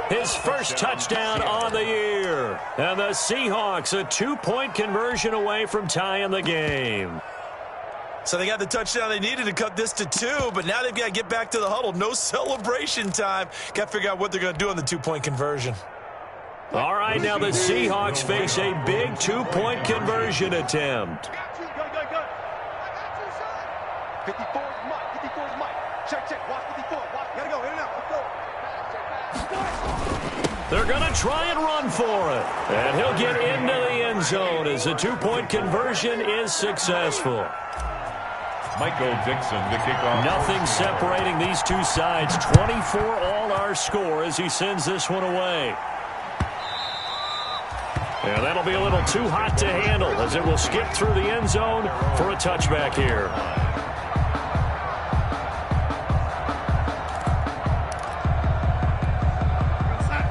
his first touchdown on the year. And the Seahawks a 2-point conversion away from tying the game. So they got the touchdown they needed to cut this to 2, but now they've got to get back to the huddle. No celebration time. Got to figure out what they're going to do on the 2-point conversion. All right, now the Seahawks face a big 2-point conversion attempt. 54's Mike. 54's Mike. Check, check. Watch 54. Watch. Gotta go. In and out. Let's go. They're going to try and run for it. And he'll get into the end zone as the two-point conversion is successful. Michael Dixon, the kickoff. Nothing separating these two sides. 24 all our score as he sends this one away. And that'll be a little too hot to handle as it will skip through the end zone for a touchback here.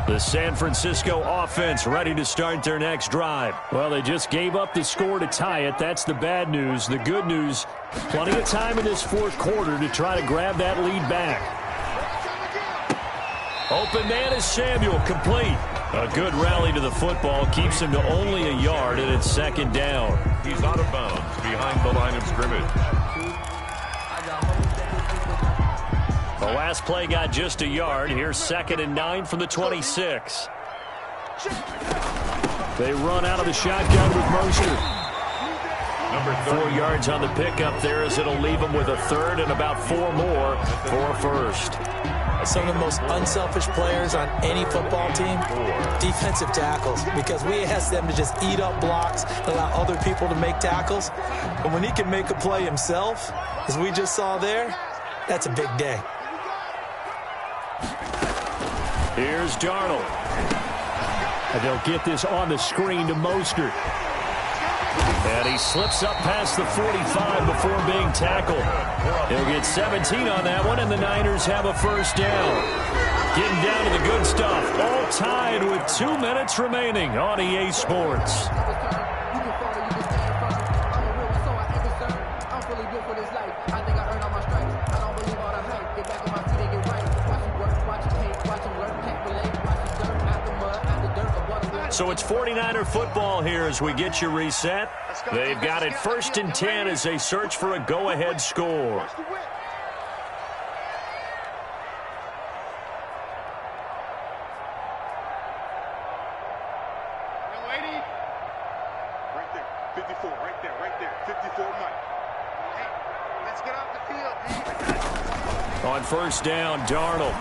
The San Francisco offense ready to start their next drive. Well, they just gave up the score to tie it. That's the bad news. The good news, plenty of time in this fourth quarter to try to grab that lead back. Open man is Samuel, complete. A good rally to the football keeps him to only a yard, and it's second down. He's out of bounds behind the line of scrimmage. The last play got just a yard. Here's 2nd and 9 from the 26. They run out of the shotgun with Mostert. Number 4 yards on the pickup there as it'll leave them with a third and about 4 more for a first. Some of the most unselfish players on any football team, defensive tackles, because we ask them to just eat up blocks, allow other people to make tackles. But when he can make a play himself, as we just saw there, that's a big day. Here's Darnold. And they'll get this on the screen to Mostert. And he slips up past the 45 before being tackled. He'll get 17 on that one, and the Niners have a first down. Getting down to the good stuff. All tied with 2 minutes remaining on EA Sports. So it's 49er football here as we get you reset. They've got it 1st and 10 as they search for a go-ahead score. Right there. 54. Right there. Right there. 54 Mike. Hey, let's get off the field. On first down, Darnold.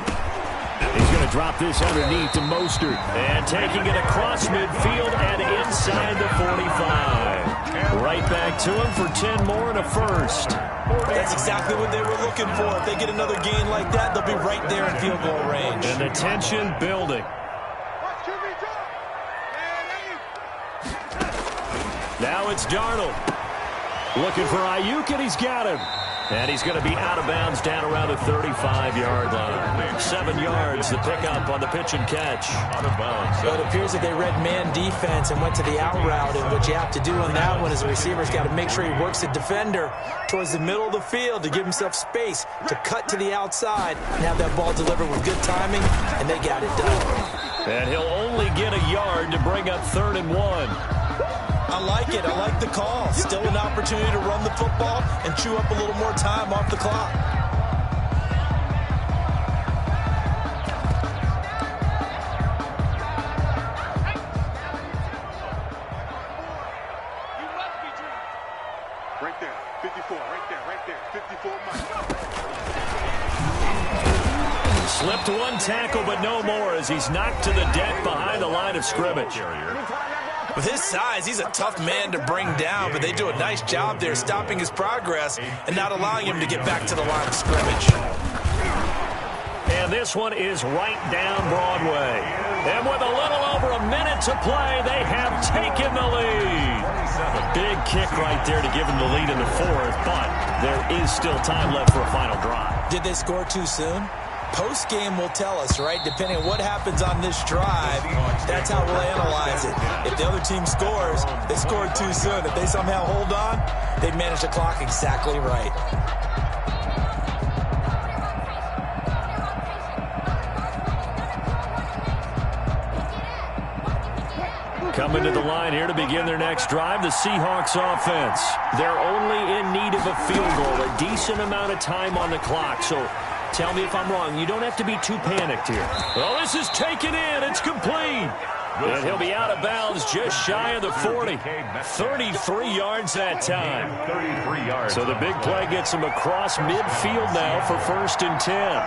He's going to drop this underneath to Mostert. And taking it across midfield and inside the 45. Right back to him for 10 more and a first. That's exactly what they were looking for. If they get another gain like that, they'll be right there in field goal range. And the tension building. Now it's Darnold. Looking for Ayuk, and he's got him. And he's going to be out of bounds down around the 35-yard line. 7 yards, the pickup on the pitch and catch. Out of bounds. So it appears that they read man defense and went to the out route. And what you have to do on that one is the receiver's got to make sure he works the defender towards the middle of the field to give himself space to cut to the outside and have that ball delivered with good timing, and they got it done. And he'll only get a yard to bring up 3rd and 1. I like it. I like the call. Still an opportunity to run the football and chew up a little more time off the clock. Right there. 54. Right there. Right there. 54 Mike. Slipped one tackle, but no more as he's knocked to the deck behind the line of scrimmage. With his size, he's a tough man to bring down, but they do a nice job there stopping his progress and not allowing him to get back to the line of scrimmage. And this one is right down Broadway. And with a little over a minute to play, they have taken the lead. A big kick right there to give them the lead in the 4th, but there is still time left for a final drive. Did they score too soon? Post-game will tell us, right? Depending on what happens on this drive, that's how we'll analyze it. If the other team scores, they scored too soon. If they somehow hold on, they manage the clock exactly right. Coming to the line here to begin their next drive, the Seahawks offense. They're only in need of a field goal, a decent amount of time on the clock, so tell me if I'm wrong. You don't have to be too panicked here. Well, this is taken in. It's complete. And he'll be out of bounds just shy of the 40. 33 yards that time. 33 yards. So the big play gets him across midfield now for 1st and 10.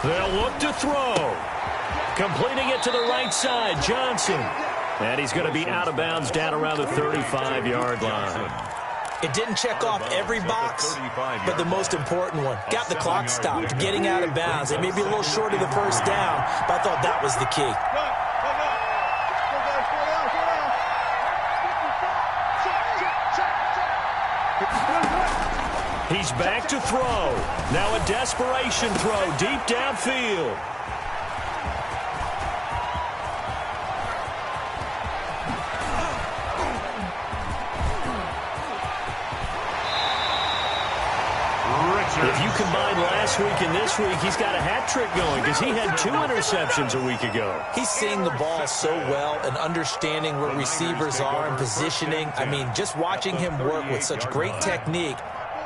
They'll look to throw. Completing it to the right side, Johnson. And he's going to be out of bounds down around the 35-yard line. It didn't check off every box, but the most important one. Got the clock stopped, getting out of bounds. It may be a little short of the first down, but I thought that was the key. He's back to throw. Now a desperation throw deep downfield. If you combine last week and this week, he's got a hat trick going because he had 2 interceptions a week ago. He's seeing the ball so well and understanding where receivers are and positioning. I mean, just watching him work with such great technique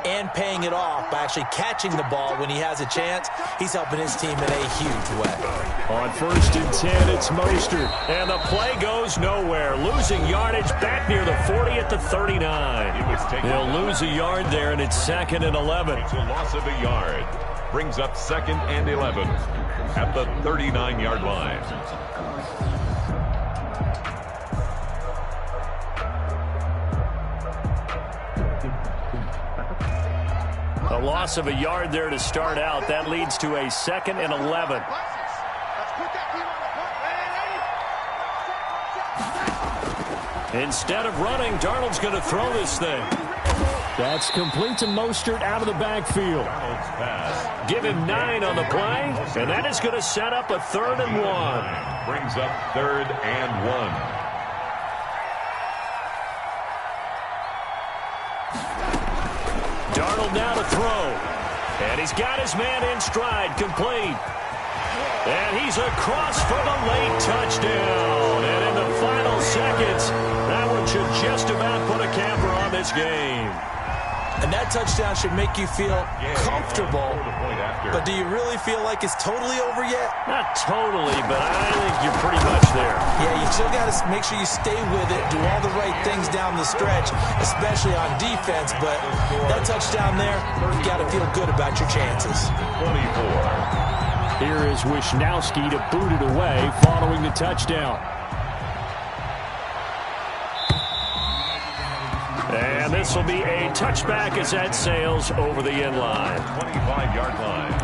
and paying it off by actually catching the ball when he has a chance, he's helping his team in a huge way. On 1st and 10, it's Mostert. And the play goes nowhere. Losing yardage back near the 40 at the 39. He'll lose a yard there, and it's 2nd and 11. It's a loss of a yard. Brings up 2nd and 11 at the 39-yard line. A loss of a yard there to start out. That leads to a 2nd and 11. Instead of running, Darnold's going to throw this thing. That's complete to Mostert out of the backfield. Give him 9 on the play, and that is going to set up a 3rd and 1. Brings up 3rd and 1. Darnold now to throw. And he's got his man in stride, complete. And he's across for the late touchdown. And in the final seconds, that one should just about put a camper on this game. And that touchdown should make you feel comfortable. But do you really feel like it's totally over yet? Not totally, but I think you're pretty much there. Yeah, you still got to make sure you stay with it, do all the right things down the stretch, especially on defense. But that touchdown there, you got to feel good about your chances. 24. Here is Wisnowski to boot it away following the touchdown. And this will be a touchback as that sails over the end line. 25-yard line.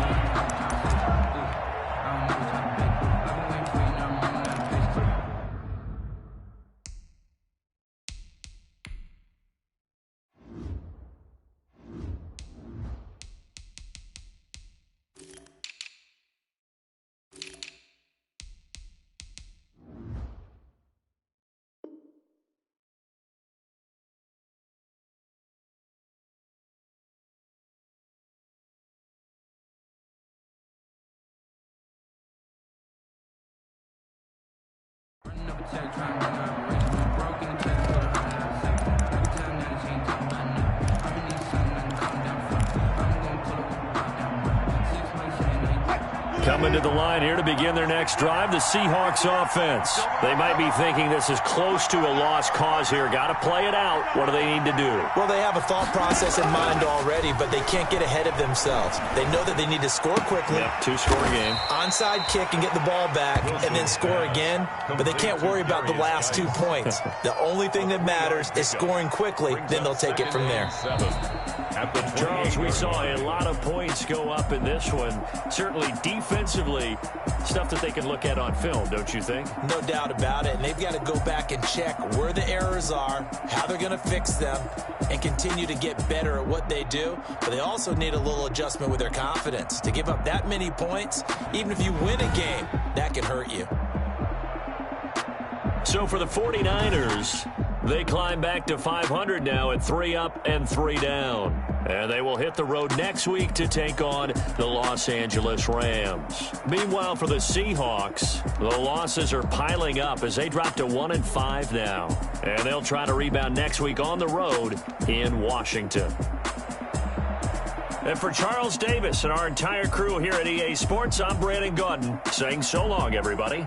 Coming to the line here to begin their next drive, the Seahawks offense. They might be thinking this is close to a lost cause here. Got to play it out. What do they need to do? Well, they have a thought process in mind already, but they can't get ahead of themselves. They know that they need to score quickly. Yep, 2-score game. Onside kick and get the ball back and then score again, but they can't worry about the last 2 points. The only thing that matters is scoring quickly, then they'll take it from there. Charles, we saw a lot of points go up in this one. Certainly defensively, stuff that they can look at on film, don't you think? No doubt about it. And they've got to go back and check where the errors are, how they're going to fix them, and continue to get better at what they do. But they also need a little adjustment with their confidence. To give up that many points, even if you win a game, that can hurt you. So for the 49ers, they climb back to 500 now at 3 up and 3 down. And they will hit the road next week to take on the Los Angeles Rams. Meanwhile, for the Seahawks, the losses are piling up as they drop to 1-5 now. And they'll try to rebound next week on the road in Washington. And for Charles Davis and our entire crew here at EA Sports, I'm Brandon Gaudin saying so long, everybody.